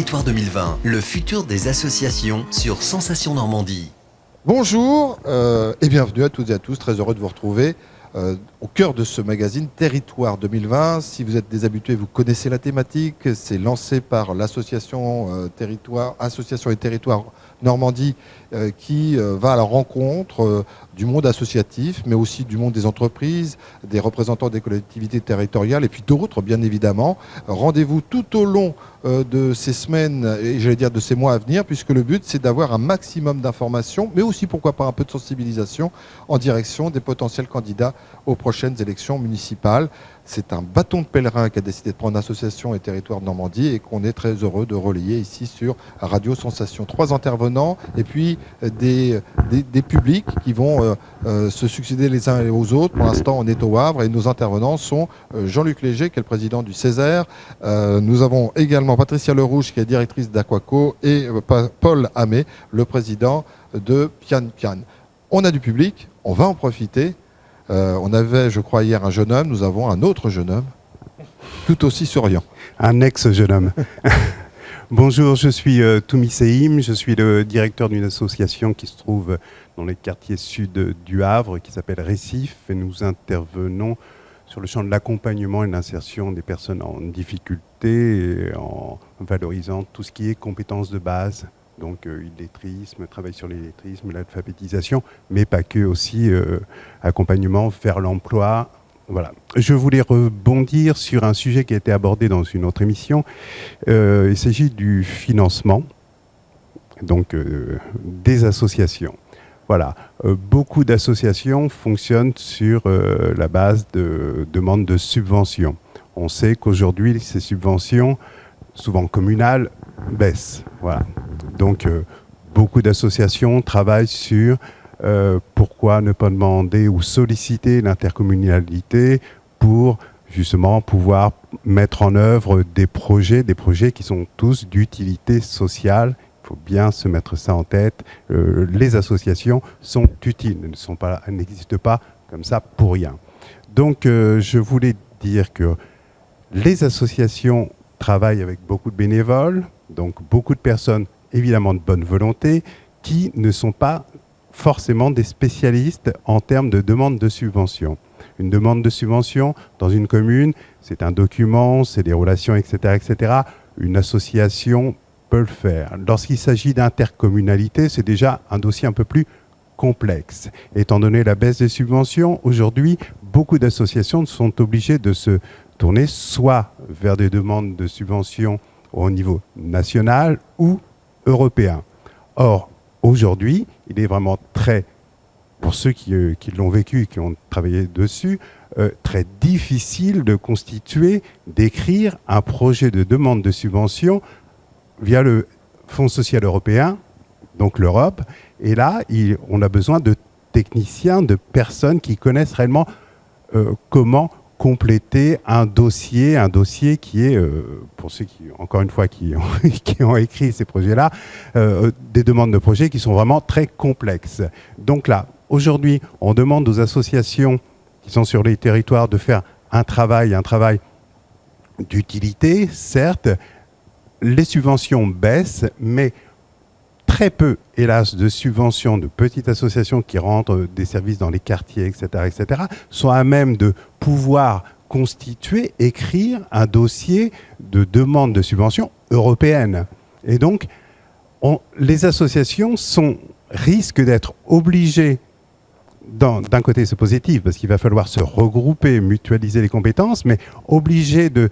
Territoire 2020, le futur des associations sur Sensation Normandie. Bonjour et bienvenue à toutes et à tous, très heureux de vous retrouver au cœur de ce magazine Territoire 2020. Si vous êtes des habitués, vous connaissez la thématique, c'est lancé par l'association Association et Territoire Normandie qui va à la rencontre du monde associatif, mais aussi du monde des entreprises, des représentants des collectivités territoriales et puis d'autres bien évidemment. Rendez-vous tout au long de ces semaines et j'allais dire de ces mois à venir, puisque le but c'est d'avoir un maximum d'informations, mais aussi pourquoi pas un peu de sensibilisation en direction des potentiels candidats aux prochaines élections municipales. C'est un bâton de pèlerin qu'a décidé de prendre l'association et Territoire Normandie et qu'on est très heureux de relayer ici sur Radio Sensation. 3 intervenants et puis des publics qui vont se succéder les uns aux autres. Pour l'instant, on est au Havre et nos intervenants sont Jean-Luc Léger, qui est le président du Césaire. Nous avons également Patricia Lerouge, qui est directrice d'Aquaco, et Paul Hamé, le président de Pian Pian. On a du public, on va en profiter. On avait, je crois, hier un jeune homme, nous avons un autre jeune homme, tout aussi souriant. Un ex-jeune homme. Bonjour, je suis Toumi Seim, je suis le directeur d'une association qui se trouve dans les quartiers sud du Havre, qui s'appelle Récif, et nous intervenons sur le champ de l'accompagnement et de l'insertion des personnes en difficulté, et en valorisant tout ce qui est compétences de base. Donc illettrisme, travail sur l'illettrisme, l'alphabétisation, mais pas que, aussi accompagnement vers l'emploi. Voilà. Je voulais rebondir sur un sujet qui a été abordé dans une autre émission. Il s'agit du financement, donc des associations. Voilà. Beaucoup d'associations fonctionnent sur la base de demandes de subventions. On sait qu'aujourd'hui, ces subventions, souvent communales, baissent. Voilà. Donc, beaucoup d'associations travaillent sur pourquoi ne pas demander ou solliciter l'intercommunalité pour justement pouvoir mettre en œuvre des projets qui sont tous d'utilité sociale. Il faut bien se mettre ça en tête. Les associations sont utiles, elles n'existent pas comme ça pour rien. Donc, je voulais dire que les associations travaillent avec beaucoup de bénévoles, donc beaucoup de personnes évidemment de bonne volonté, qui ne sont pas forcément des spécialistes en termes de demande de subvention. Une demande de subvention dans une commune, c'est un document, c'est des relations, etc., etc. Une association peut le faire. Lorsqu'il s'agit d'intercommunalité, c'est déjà un dossier un peu plus complexe. Étant donné la baisse des subventions, aujourd'hui, beaucoup d'associations sont obligées de se tourner soit vers des demandes de subventions au niveau national ou européen. Or, aujourd'hui, il est vraiment pour ceux qui l'ont vécu, qui ont travaillé dessus, très difficile de constituer, d'écrire un projet de demande de subvention via le Fonds social européen, donc l'Europe. Et là, on a besoin de techniciens, de personnes qui connaissent réellement comment compléter un dossier qui est, pour ceux qui, encore une fois, qui ont écrit ces projets-là, des demandes de projets qui sont vraiment très complexes. Donc là, aujourd'hui, on demande aux associations qui sont sur les territoires de faire un travail d'utilité, certes. Les subventions baissent, mais très peu, hélas, de subventions de petites associations qui rendent des services dans les quartiers, etc., sont à même de pouvoir constituer, écrire un dossier de demande de subvention européenne. Et donc, les associations risquent d'être obligées, d'un côté c'est positif, parce qu'il va falloir se regrouper, mutualiser les compétences, mais obligées de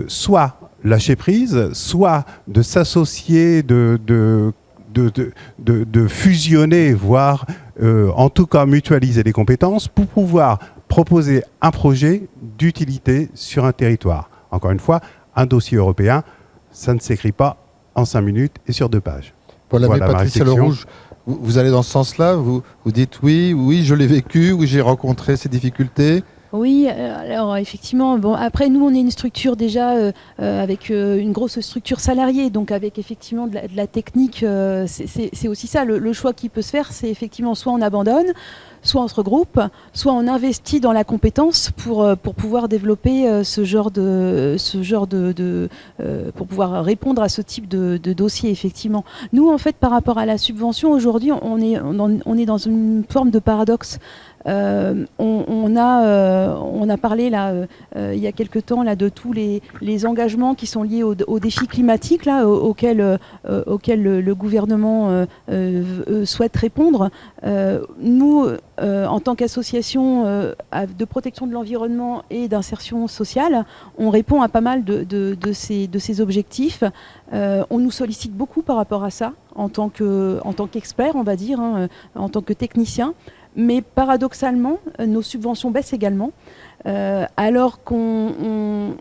soit lâcher prise, soit de s'associer, de fusionner, voire en tout cas mutualiser les compétences pour pouvoir proposer un projet d'utilité sur un territoire. Encore une fois, un dossier européen, ça ne s'écrit pas en 5 minutes et sur 2 pages. Paul Hamé, Patricia Lerouge, vous allez dans ce sens-là, vous dites oui, je l'ai vécu, oui, j'ai rencontré ces difficultés. Oui, alors effectivement, bon, après nous on est une structure déjà avec une grosse structure salariée, donc avec effectivement de la technique, c'est aussi ça, le choix qui peut se faire, c'est effectivement soit on abandonne, soit on se regroupe, soit on investit dans la compétence pour pouvoir développer pour pouvoir répondre à ce type de dossier, effectivement. Nous, en fait, par rapport à la subvention, aujourd'hui, on est dans une forme de paradoxe. On a parlé là, il y a quelque temps là, de tous les engagements qui sont liés aux défis climatiques là, auxquels le gouvernement souhaite répondre. Nous, en tant qu'association de protection de l'environnement et d'insertion sociale, on répond à pas mal de ces objectifs. On nous sollicite beaucoup par rapport à ça, en tant qu'expert, on va dire, hein, en tant que technicien. Mais paradoxalement, nos subventions baissent également, alors qu'on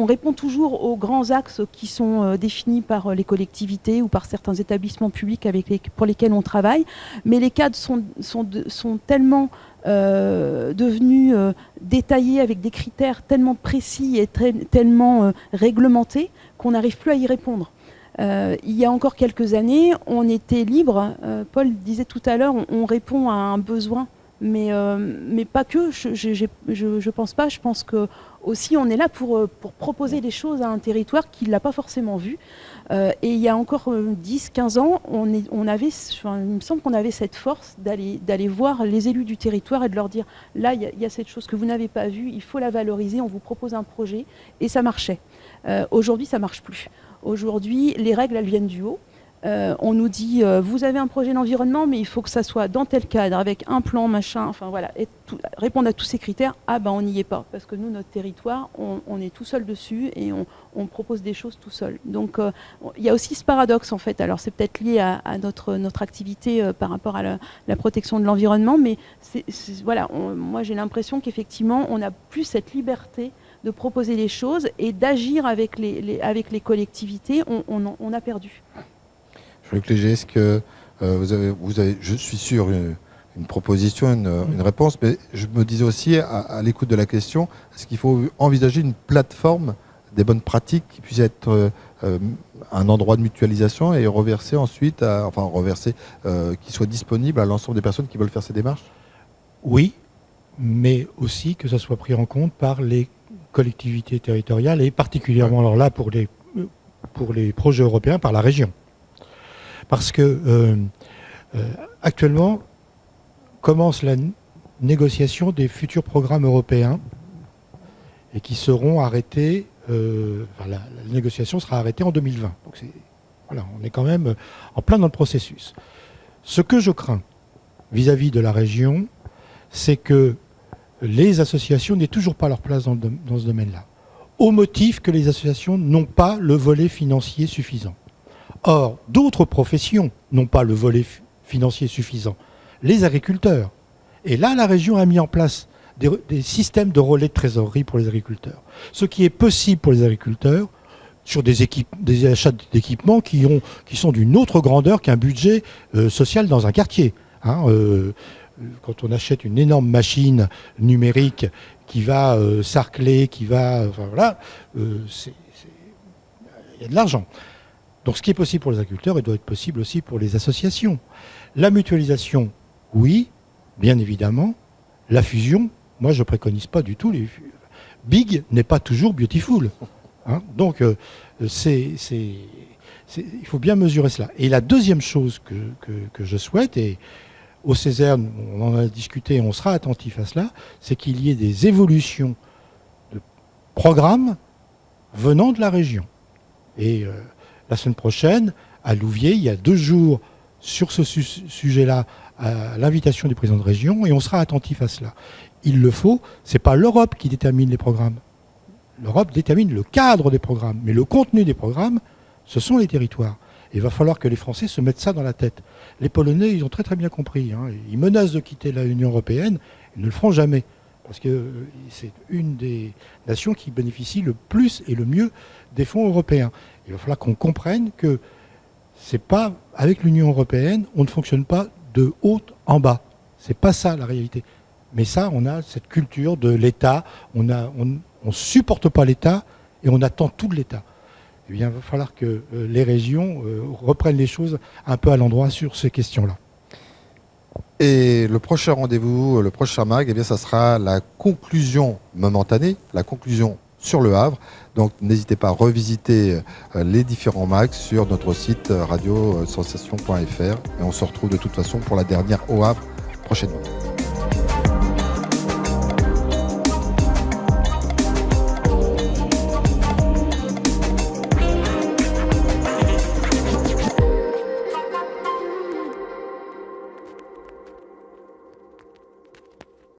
répond toujours aux grands axes qui sont définis par les collectivités ou par certains établissements publics pour lesquels on travaille. Mais les cadres sont tellement devenus détaillés avec des critères tellement précis et tellement réglementés qu'on n'arrive plus à y répondre. Il y a encore quelques années, on était libre. Paul disait tout à l'heure, on répond à un besoin, mais pas que. Je pense pas. Je pense que aussi on est là pour proposer des choses à un territoire qui l'a pas forcément vu. Et il y a encore 10-15 ans, il me semble qu'on avait cette force d'aller voir les élus du territoire et de leur dire là, il y a cette chose que vous n'avez pas vue, il faut la valoriser. On vous propose un projet et ça marchait. Aujourd'hui, ça marche plus. Aujourd'hui, les règles, elles viennent du haut. On nous dit, vous avez un projet d'environnement, mais il faut que ça soit dans tel cadre, avec un plan, machin, enfin voilà, et répondre à tous ces critères. Ah ben on n'y est pas, parce que nous, notre territoire, on est tout seul dessus et on propose des choses tout seul. Donc il y a aussi ce paradoxe en fait. Alors c'est peut-être lié à notre activité par rapport à la protection de l'environnement, mais voilà, moi j'ai l'impression qu'effectivement, on n'a plus cette liberté de proposer les choses et d'agir avec les collectivités. On a perdu. Jean-Luc Léger, est-ce que vous avez, je suis sûr, une proposition, une réponse, mais je me disais aussi, à l'écoute de la question, est-ce qu'il faut envisager une plateforme des bonnes pratiques qui puisse être un endroit de mutualisation et reverser ensuite, qui soit disponible à l'ensemble des personnes qui veulent faire ces démarches? Oui, mais aussi que ça soit pris en compte par les collectivités territoriales et particulièrement alors là pour les projets européens par la région. Parce que actuellement commence la négociation des futurs programmes européens et qui seront arrêtés, la négociation sera arrêtée en 2020. Donc voilà, on est quand même en plein dans le processus. Ce que je crains vis-à-vis de la région, c'est que les associations n'aient toujours pas leur place dans ce domaine-là, au motif que les associations n'ont pas le volet financier suffisant. Or, d'autres professions n'ont pas le volet financier suffisant. Les agriculteurs. Et là, la région a mis en place des systèmes de relais de trésorerie pour les agriculteurs. Ce qui est possible pour les agriculteurs sur des achats d'équipements qui sont d'une autre grandeur qu'un budget social dans un quartier. Quand on achète une énorme machine numérique qui va sarcler, il y a de l'argent. Donc ce qui est possible pour les agriculteurs, il doit être possible aussi pour les associations. La mutualisation, oui, bien évidemment. La fusion, moi je ne préconise pas du tout. Big n'est pas toujours beautiful. Donc il faut bien mesurer cela. Et la deuxième chose que je souhaite, et au Césaire, on en a discuté, on sera attentif à cela, c'est qu'il y ait des évolutions de programmes venant de la région. Et la semaine prochaine, à Louviers, il y a 2 jours sur ce sujet-là, à l'invitation du président de région, et on sera attentif à cela. Il le faut, ce n'est pas l'Europe qui détermine les programmes. L'Europe détermine le cadre des programmes, mais le contenu des programmes, ce sont les territoires. Il va falloir que les Français se mettent ça dans la tête. Les Polonais, ils ont très très bien compris. Ils menacent de quitter l'Union européenne, ils ne le feront jamais. Parce que c'est une des nations qui bénéficie le plus et le mieux des fonds européens. Il va falloir qu'on comprenne que c'est pas avec l'Union européenne, on ne fonctionne pas de haut en bas. C'est pas ça la réalité. Mais ça, on a cette culture de l'État, on supporte pas l'État et on attend tout de l'État. Eh bien, il va falloir que les régions reprennent les choses un peu à l'endroit sur ces questions-là. Et le prochain rendez-vous, le prochain mag, eh bien, ça sera la conclusion momentanée, la conclusion sur Le Havre. Donc n'hésitez pas à revisiter les différents mags sur notre site radiosensation.fr et on se retrouve de toute façon pour la dernière au Havre prochainement.